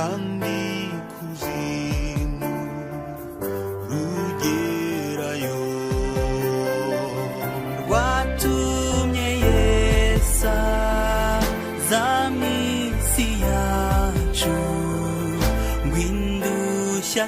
kandi kuzimu rugerayo rwatumye Yesu za misi yacu ngwindushya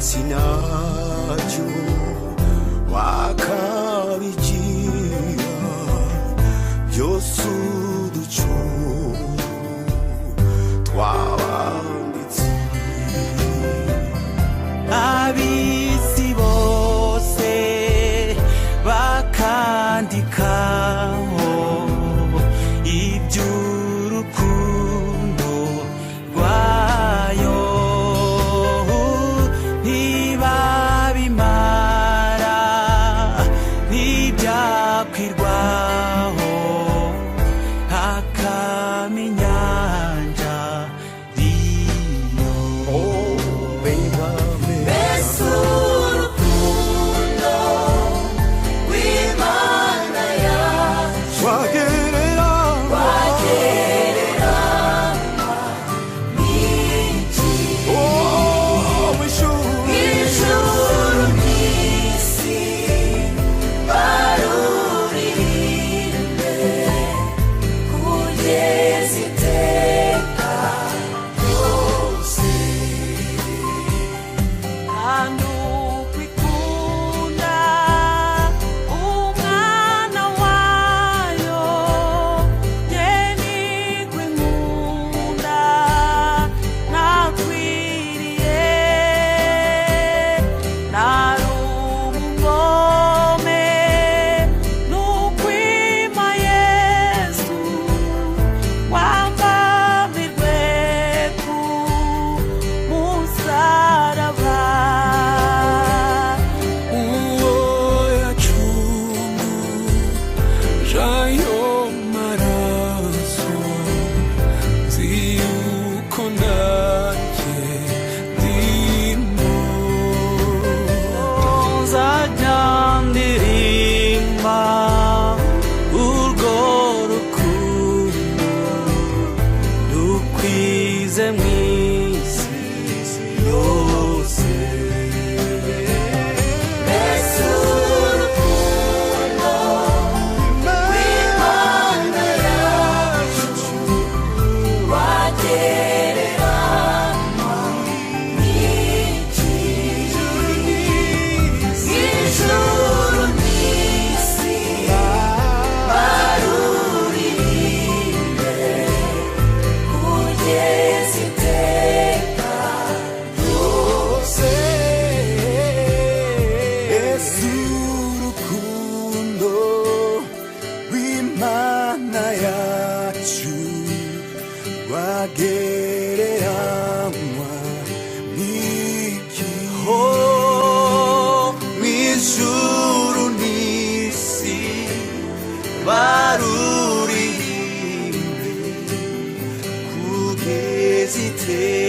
sinaju wakabigira byose uducu twabanditse abisi bose bakandikaho iby'urukundo rwayo ntibabimara ntibyakwirwaho hakama inyanja riyo mbese urukundo rw'Imana yacu rwagereranywa n'iki ijuru n'isi baruririmbe kugeza iteka ryose. kandi ukwikunda umwana wayo njye nigwe nkunda nakwiriye nari umugome nukwima Yesu wambambirwe ku musaraba uwo yacunguje ayo maraso nzi yuko nanjye ndimo nzajya ndirimba urwo rukundo rukwize mu isi yose. mbese urukundo rw'Imana yacu rwagereranywa n'iki ijuru baruririmbe kugeza iteka